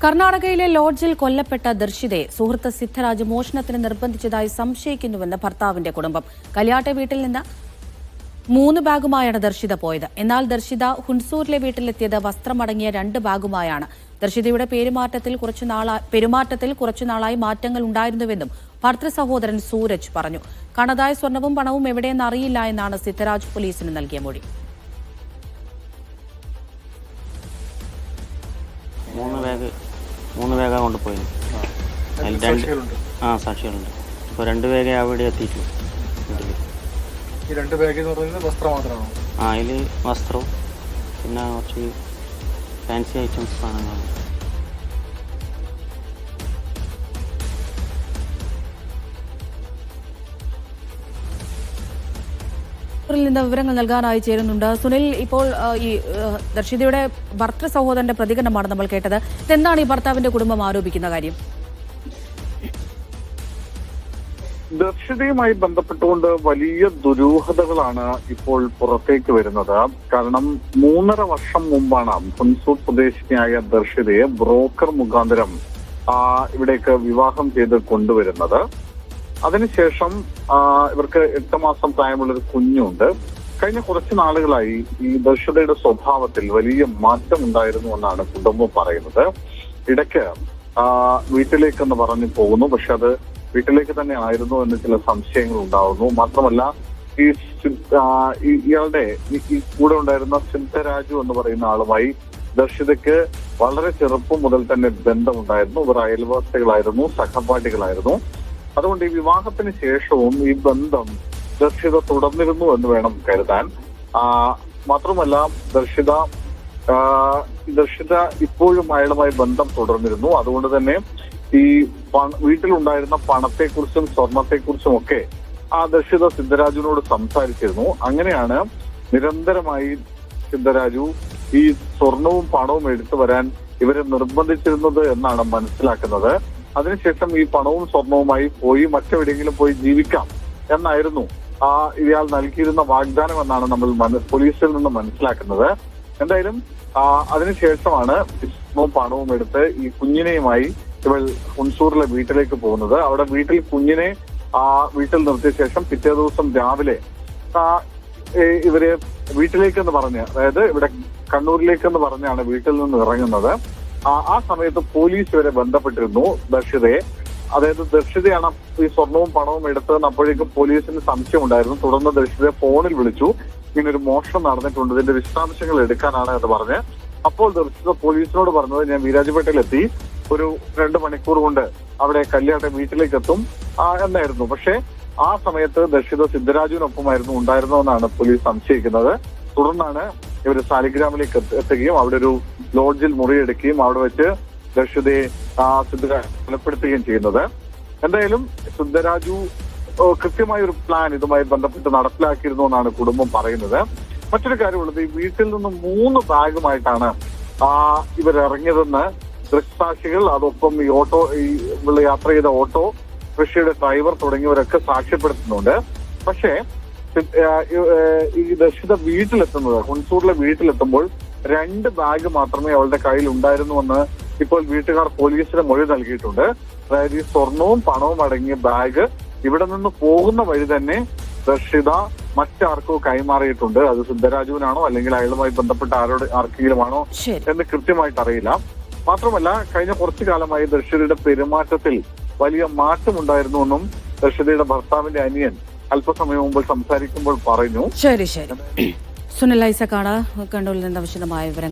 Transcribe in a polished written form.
കർണാടകയിലെ ലോഡ്ജിൽ കൊല്ലപ്പെട്ട ദർശിതയെ സുഹൃത്ത് സിദ്ധരാജ് മോഷണത്തിന് നിർബന്ധിച്ചതായി സംശയിക്കുന്നുവെന്ന് ഭർത്താവിന്റെ കുടുംബം. കല്യാട്ടെ വീട്ടിൽ നിന്ന് 3 ബാഗുമായാണ് ദർശിത പോയത്. എന്നാൽ ദർശിത ഹുൻസൂരിലെ വീട്ടിലെത്തിയത് വസ്ത്രമടങ്ങിയ 2 ബാഗുമായാണ്. ദർശിതയുടെ പെരുമാറ്റത്തിൽ കുറച്ചുനാളായി മാറ്റങ്ങൾ ഉണ്ടായിരുന്നുവെന്നും ഭർത്തൃ സഹോദരൻ സൂരജ് പറഞ്ഞു. കാണാതായ സ്വർണവും പണവും എവിടെയെന്ന് അറിയില്ല എന്നാണ് സിദ്ധരാജ് പോലീസിന് നൽകിയ മൊഴി. 3 ബാഗാണ് കൊണ്ടുപോയി. സാക്ഷികളുണ്ട്. ഇപ്പോൾ 2 ബാഗേ അവിടെ എത്തിയിട്ടുള്ളൂ. ഈ 2 ബാഗ് എന്ന് പറയുന്നത് വസ്ത്രം മാത്രമാണോ? അതിൽ വസ്ത്രവും പിന്നെ കുറച്ച് ഫാൻസി ഐറ്റംസ് സാധനങ്ങളാണ്. നിന്ന് വിവരങ്ങൾ നൽകാനായി ചേരുന്നുണ്ട് സുനിൽ. ഇപ്പോൾ ഈ ദർശിതയുടെ ഭർത്തൃ സഹോദരന്റെ പ്രതികരണമാണ് നമ്മൾ കേട്ടത്. എന്താണ് ഈ ഭർത്താവിന്റെ കുടുംബം ആരോപിക്കുന്ന കാര്യം? ദർശിതയുമായി ബന്ധപ്പെട്ടുകൊണ്ട് വലിയ ദുരൂഹതകളാണ് ഇപ്പോൾ പുറത്തേക്ക് വരുന്നത്. കാരണം 3.5 വർഷം മുമ്പാണ് ഹുൻസൂർ സ്വദേശിനിയായ ദർശിതയെ ബ്രോക്കർ മുഖാന്തരം ഇവിടേക്ക് വിവാഹം ചെയ്ത് കൊണ്ടുവരുന്നത്. അതിനുശേഷം ഇവർക്ക് 8 മാസം പ്രായമുള്ളൊരു കുഞ്ഞുണ്ട്. കഴിഞ്ഞ കുറച്ച് നാളുകളായി ഈ ദർശിതയുടെ സ്വഭാവത്തിൽ വലിയ മാറ്റം ഉണ്ടായിരുന്നു എന്നാണ് കുടുംബം പറയുന്നത്. ഇടയ്ക്ക് വീട്ടിലേക്കെന്ന് പറഞ്ഞു പോകുന്നു, പക്ഷെ അത് വീട്ടിലേക്ക് തന്നെ ആയിരുന്നു എന്ന് ചില സംശയങ്ങൾ ഉണ്ടാവുന്നു. മാത്രമല്ല ഇയാളുടെ ഈ കൂടെ ഉണ്ടായിരുന്ന സിദ്ധരാജു എന്ന് പറയുന്ന ആളുമായി ദർശിതയ്ക്ക് വളരെ ചെറുപ്പം മുതൽ തന്നെ ബന്ധമുണ്ടായിരുന്നു. ഇവർ അയൽവാസികളായിരുന്നു, സഹപാഠികളായിരുന്നു. അതുകൊണ്ട് ഈ വിവാഹത്തിന് ശേഷവും ഈ ബന്ധം ദർശിത തുടർന്നിരുന്നു എന്ന് വേണം കരുതാൻ. മാത്രമല്ല ദർശിത ഇപ്പോഴും അയാളുമായി ബന്ധം തുടർന്നിരുന്നു. അതുകൊണ്ട് തന്നെ ഈ വീട്ടിലുണ്ടായിരുന്ന പണത്തെക്കുറിച്ചും സ്വർണത്തെക്കുറിച്ചും ഒക്കെ ദർശിത സിദ്ധരാജുവിനോട് സംസാരിച്ചിരുന്നു. അങ്ങനെയാണ് നിരന്തരമായി സിദ്ധരാജു ഈ സ്വർണവും പണവും എടുത്തു വരാൻ ഇവരെ നിർബന്ധിച്ചിരുന്നത് എന്നാണ് മനസ്സിലാക്കുന്നത്. അതിനുശേഷം ഈ പണവും സ്വർണവുമായി പോയി മറ്റെവിടെയെങ്കിലും പോയി ജീവിക്കാം എന്നായിരുന്നു ഇയാൾ നൽകിയിരുന്ന വാഗ്ദാനം എന്നാണ് നമ്മൾ പോലീസിൽ നിന്ന് മനസ്സിലാക്കുന്നത്. എന്തായാലും അതിനുശേഷമാണ് സ്വർണവും പണവും എടുത്ത് ഈ കുഞ്ഞിനെയുമായി ഇവൾ ഹുൻസൂറിലെ വീട്ടിലേക്ക് പോകുന്നത്. അവിടെ വീട്ടിൽ കുഞ്ഞിനെ വീട്ടിൽ നിർത്തിയ ശേഷം പിറ്റേ ദിവസം രാവിലെ ഇവര് വീട്ടിലേക്കെന്ന് പറഞ്ഞ്, അതായത് ഇവിടെ കണ്ണൂരിലേക്കെന്ന് പറഞ്ഞാണ് വീട്ടിൽ നിന്ന് ഇറങ്ങുന്നത്. ആ സമയത്ത് പോലീസ് ഇവരെ ബന്ധപ്പെട്ടിരുന്നു ദർശിതയെ. അതായത് ദർശിതയാണ് ഈ സ്വർണവും പണവും എടുത്തതെന്ന് അപ്പോഴേക്കും പോലീസിന് സംശയം ഉണ്ടായിരുന്നു. തുടർന്ന് ദർശിതയെ ഫോണിൽ വിളിച്ചു. ഇങ്ങനൊരു മോഷണം നടന്നിട്ടുണ്ട്, ഇതിന്റെ വിശദാംശങ്ങൾ എടുക്കാനാണ് എന്ന് പറഞ്ഞ്. അപ്പോൾ ദർശിത പോലീസിനോട് പറഞ്ഞത്, ഞാൻ വീരാജ്പേട്ടയിലെത്തി, ഒരു 2 മണിക്കൂർ കൊണ്ട് അവിടെ കല്യാട്ടെ വീട്ടിലേക്ക് എത്തും എന്നായിരുന്നു. പക്ഷെ ആ സമയത്ത് ദർശിത സിദ്ധരാജുവിനൊപ്പമായിരുന്നു ഉണ്ടായിരുന്നതെന്നാണ് പോലീസ് സംശയിക്കുന്നത്. തുടർന്നാണ് ഇവർ സാലിഗ്രാമിലേക്ക് എത്തുകയും അവിടെ ഒരു ലോഡ്ജിൽ മുറിയെടുക്കുകയും അവിടെ വെച്ച് ദർശിതയെ സിദ്ധരാജു കൊലപ്പെടുത്തുകയും ചെയ്യുന്നത്. എന്തായാലും സിദ്ധരാജു കൃത്യമായ ഒരു പ്ലാൻ ഇതുമായി ബന്ധപ്പെട്ട് നടപ്പിലാക്കിയിരുന്നു എന്നാണ് കുടുംബം പറയുന്നത്. മറ്റൊരു കാര്യമുള്ളത്, ഈ വീട്ടിൽ നിന്ന് 3 ബാഗുമായിട്ടാണ് ഇവരിറങ്ങിയതെന്ന് ദൃക്സാക്ഷികൾ, അതൊപ്പം ഈ യാത്ര ചെയ്ത ഓട്ടോ റിക്ഷയുടെ ഡ്രൈവർ തുടങ്ങിയവരൊക്കെ സാക്ഷ്യപ്പെടുത്തുന്നുണ്ട്. പക്ഷേ ഈ ദർശിത വീട്ടിലെത്തുന്നത്, ഹുൻസൂറിലെ വീട്ടിലെത്തുമ്പോൾ 2 ബാഗ് മാത്രമേ അവളുടെ കയ്യിൽ ഉണ്ടായിരുന്നുവെന്ന് ഇപ്പോൾ വീട്ടുകാർ പോലീസിന് മൊഴി നൽകിയിട്ടുണ്ട്. അതായത് ഈ സ്വർണവും പണവും അടങ്ങിയ ബാഗ് ഇവിടെ നിന്ന് പോകുന്ന വഴി തന്നെ ദർശിത മറ്റാർക്കോ കൈമാറിയിട്ടുണ്ട്. അത് സിദ്ധരാജുവിനാണോ അല്ലെങ്കിൽ അയാളുമായി ബന്ധപ്പെട്ട ആർക്കെങ്കിലുമാണോ എന്ന് കൃത്യമായിട്ട് അറിയില്ല. മാത്രമല്ല കഴിഞ്ഞ കുറച്ചു കാലമായി ദർശിതയുടെ പെരുമാറ്റത്തിൽ വലിയ മാറ്റമുണ്ടായിരുന്നുവെന്നും ദർശിതയുടെ ഭർത്താവിന്റെ അനിയൻ അല്പസമയം മുമ്പ് സംസാരിക്കുമ്പോൾ പറഞ്ഞു. ശരി സുനിൽ ഐസക്കാണ് കണ്ണൂരിൽ നിന്ന് വിശദമായ വിവരം.